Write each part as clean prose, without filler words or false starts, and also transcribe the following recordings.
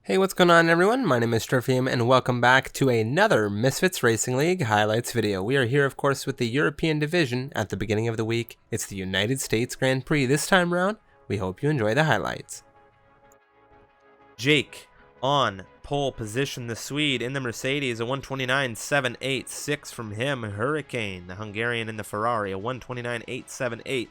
Hey, what's going on everyone? My name is Strifium and welcome back to another Misfits Racing League highlights video. We are here of course with the European division at the beginning of the week. It's the United States Grand Prix this time round. We hope you enjoy the highlights. Jake on pole position, the Swede in the Mercedes, a 129.786 from him. Hurricane, the Hungarian in the Ferrari, a 129.878.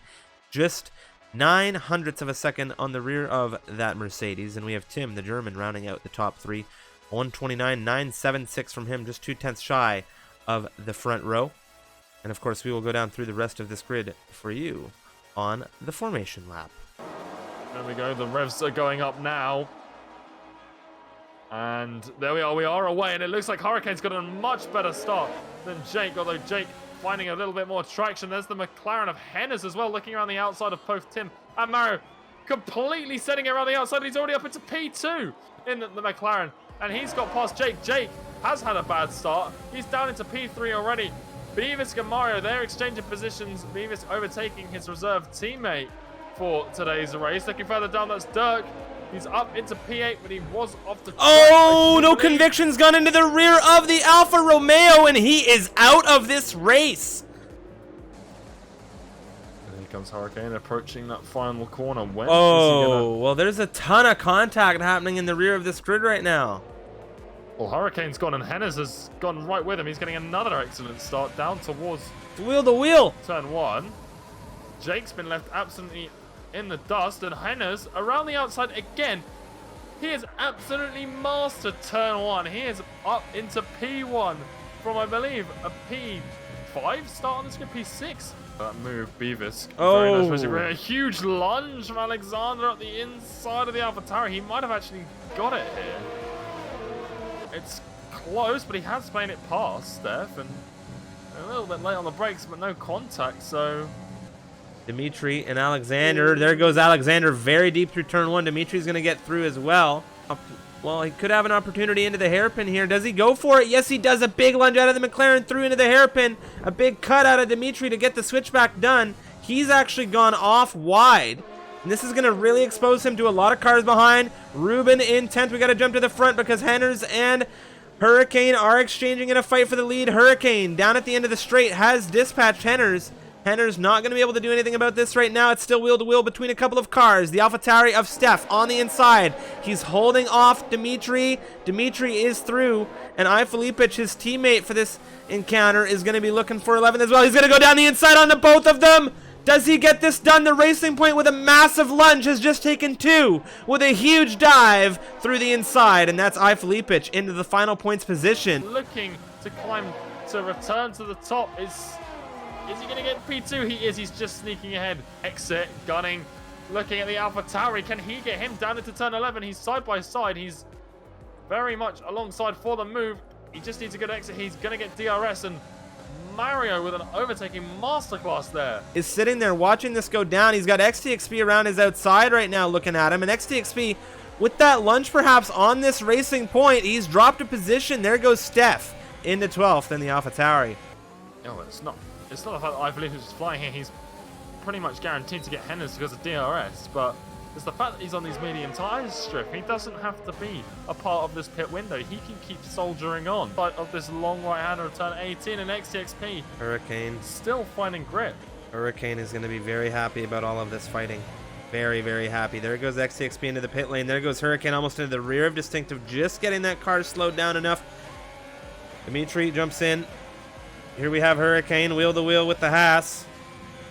Just 0.09 of a second on the rear of that Mercedes, and we have Tim, the German, rounding out the top three. 129.976 from him, just 0.2 shy of the front row. And of course, we will go down through the rest of this grid for you on the formation lap. There we go, the revs are going up now. And there we are away, and it looks like Hurricane's got a much better start than Jake, although Jake finding a little bit more traction. There's the McLaren of Hennes as well, looking around the outside of both Tim and Mario, completely setting it around the outside. He's already up into P2 in the McLaren, and he's got past Jake. Jake has had a bad start. He's down into P3 already. Beavis and Mario, they're exchanging positions. Beavis overtaking his reserve teammate for today's race. Looking further down, that's Dirk. He's up into P8, but he was off the track. Oh, no conviction's gone into the rear of the Alfa Romeo, and he is out of this race. And here comes Hurricane approaching that final corner. When well, there's a ton of contact happening in the rear of this grid right now. Well, Hurricane's gone, and Hennes has gone right with him. He's getting another excellent start down towards Wheel to wheel. turn one. Jake's been left absolutely in the dust, and Hennes around the outside again. He has absolutely mastered turn one. He is up into P1 from, I believe, a P5 start on this grid, P6. That move, Beavis. Oh, very nice. A huge lunge from Alexander at the inside of the AlphaTauri. He might have actually got it here. It's close, but he has made it past Steph, and a little bit late on the brakes, but no contact, so Dimitri and Alexander. There goes Alexander very deep through turn one. Dimitri's going to get through as well. Well, he could have an opportunity into the hairpin here. Does he go for it? Yes, he does. A big lunge out of the McLaren through into the hairpin. A big cut out of Dimitri to get the switchback done. He's actually gone off wide. And this is going to really expose him to a lot of cars behind. Ruben in 10th. We got to jump to the front because Hennes and Hurricane are exchanging in a fight for the lead. Hurricane down at the end of the straight has dispatched Hennes. Henner's not going to be able to do anything about this right now. It's still wheel to wheel between a couple of cars. The AlphaTauri of Steph on the inside. He's holding off Dimitri. Dimitri is through. And Filipic, his teammate for this encounter, is going to be looking for 11th as well. He's going to go down the inside onto both of them. Does he get this done? The Racing Point with a massive lunge has just taken two with a huge dive through the inside. And that's Filipic into the final points position. Looking to climb to return to the top. Is he going to get P2? He is. He's just sneaking ahead. Exit, gunning, looking at the AlphaTauri. Can he get him down into turn 11? He's side by side. He's very much alongside for the move. He just needs a good exit. He's going to get DRS, and Mario with an overtaking masterclass there. Is sitting there watching this go down. He's got XTXP around his outside right now looking at him. And XTXP, with that lunge perhaps on this Racing Point, he's dropped a position. There goes Steph into 12th in the AlphaTauri. Oh, it's not the fact that Filipic is flying here. He's pretty much guaranteed to get Hennes because of DRS, but it's the fact that he's on these medium tyres, Strip. He doesn't have to be a part of this pit window. He can keep soldiering on. But of this long right-hander of turn 18 and XTXP. Hurricane still finding grip. Hurricane is going to be very happy about all of this fighting. Very, very happy. There goes XTXP into the pit lane. There goes Hurricane almost into the rear of Distinctive, just getting that car slowed down enough. Dimitri jumps in. Here we have Hurricane wheel to wheel with the Haas.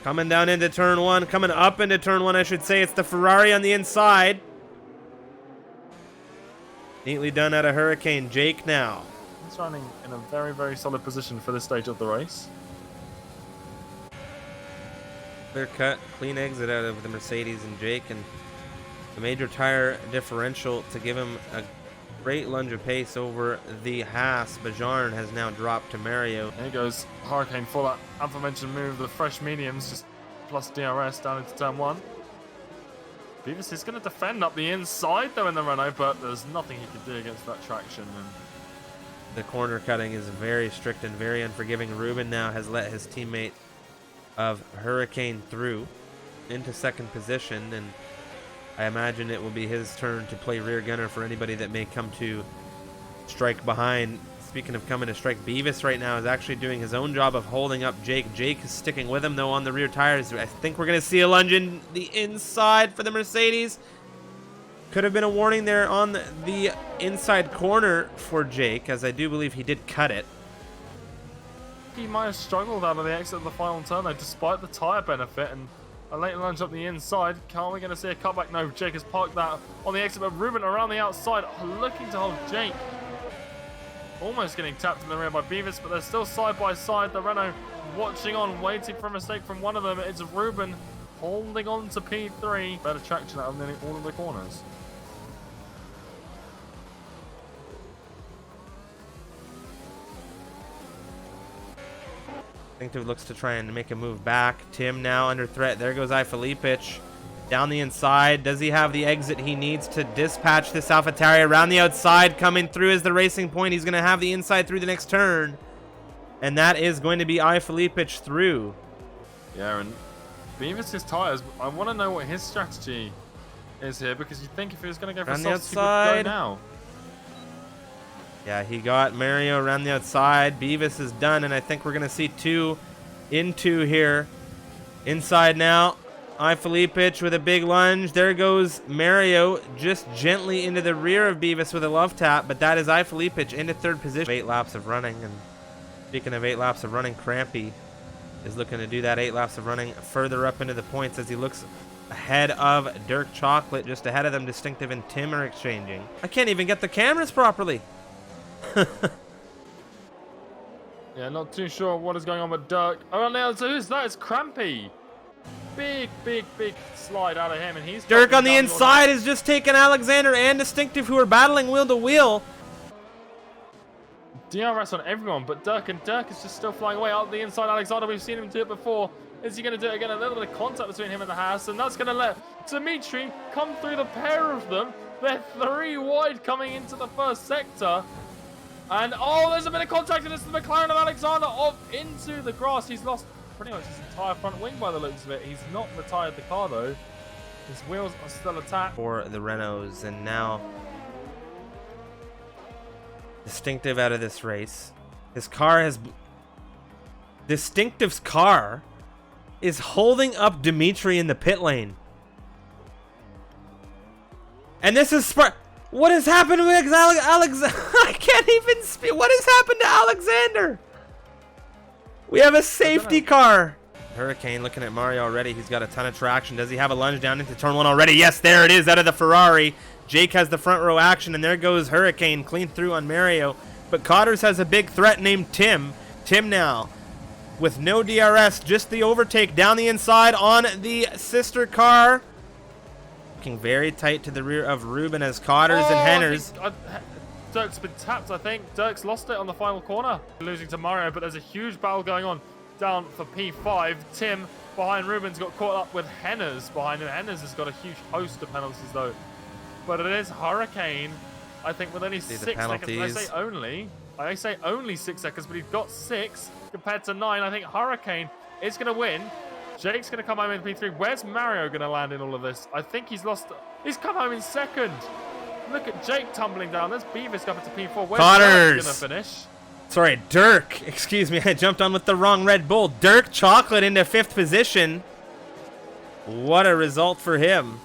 Coming down into turn one. Coming up into turn one, I should say. It's the Ferrari on the inside. Neatly done out of Hurricane. Jake now. He's running in a very, very solid position for this stage of the race. Clear cut, clean exit out of the Mercedes and Jake. And the major tire differential to give him a great lunge of pace over the Haas. Bajarn has now dropped to Mario. There goes Hurricane for that aforementioned move. The fresh mediums just plus DRS down into turn one. Beavis is going to defend up the inside though in the Renault, but there's nothing he can do against that traction. And the corner cutting is very strict and very unforgiving. Ruben now has let his teammate of Hurricane through into second position, and I imagine it will be his turn to play rear gunner for anybody that may come to strike behind. Speaking of coming to strike, Beavis right now is actually doing his own job of holding up Jake. Jake is sticking with him, though, on the rear tires. I think we're going to see a lunge in the inside for the Mercedes. Could have been a warning there on the inside corner for Jake, as I do believe he did cut it. He might have struggled out of the exit of the final turn, though, despite the tyre benefit, and a late lunge up the inside. Are we going to see a cutback? No, Jake has parked that on the exit, but Ruben around the outside, looking to hold Jake. Almost getting tapped in the rear by Beavis, but they're still side by side. The Renault watching on, waiting for a mistake from one of them. It's Ruben holding on to P3. Better traction out of nearly all of the corners. Distinctive looks to try and make a move back. Tim now under threat. There goes Felipic down the inside. Does he have the exit he needs to dispatch this AlphaTauri around the outside? Coming through as the racing point. He's going to have the inside through the next turn. And that is going to be Felipic through. Yeah, and Beavis' tyres, I want to know what his strategy is here, because you think if he was going to go for around the softs, he would outside. go now. Yeah, he got Mario around the outside. Beavis is done, and I think we're going to see 2 in 2 here. Inside now. Felipic with a big lunge. There goes Mario just gently into the rear of Beavis with a love tap, but that is Felipic into 3rd position. 8 laps of running, and speaking of 8 laps of running, Crampy is looking to do that 8 laps of running further up into the points as he looks ahead of Dirk Chocolate. Just ahead of them, Distinctive and Tim are exchanging. I can't even get the cameras properly. Yeah, not too sure what is going on with Dirk. Oh, now who's that? It's Crampy. Big slide out of him, and he's Dirk on the inside has just taken Alexander and Distinctive, who are battling wheel to wheel. DRS on everyone, but Dirk is just still flying away out the inside. Alexander, we've seen him do it before. Is he going to do it again? A little bit of contact between him and the house, and that's going to let Dimitri come through the pair of them. They're 3 wide coming into the first sector. And oh, there's a bit of contact, and it's the McLaren of Alexander off into the grass. He's lost pretty much his entire front wing by the looks of it. He's not retired the car though. His wheels are still attached. For the Renaults, and now Distinctive out of this race. His car has... Distinctive's car is holding up Dimitri in the pit lane. And this is... What has happened with Alexander? I can't even speak. What has happened to Alexander? We have a safety car. Hurricane looking at Mario already. He's got a ton of traction. Does he have a lunge down into turn 1 already? Yes, there it is out of the Ferrari. Jake has the front row action, and there goes Hurricane clean through on Mario. But Cotters has a big threat named Tim. Tim now with no DRS, just the overtake down the inside on the sister car. Looking very tight to the rear of Ruben as Cotters and Henners. Dirk's been tapped, I think. Dirk's lost it on the final corner. Losing to Mario, but there's a huge battle going on down for P5. Tim behind Ruben's got caught up with Henners behind him. Henners has got a huge host of penalties though. But it is Hurricane, I think, with only 6 seconds. I say only 6 seconds, but he's got 6 compared to 9. I think Hurricane is going to win. Jake's going to come home in P3. Where's Mario going to land in all of this? I think he's lost. He's come home in 2nd. Look at Jake tumbling down. There's Beavis up into P4. Where's Dirk going to finish? Sorry, Dirk. Excuse me. I jumped on with the wrong Red Bull. Dirk Chocolate into 5th position. What a result for him.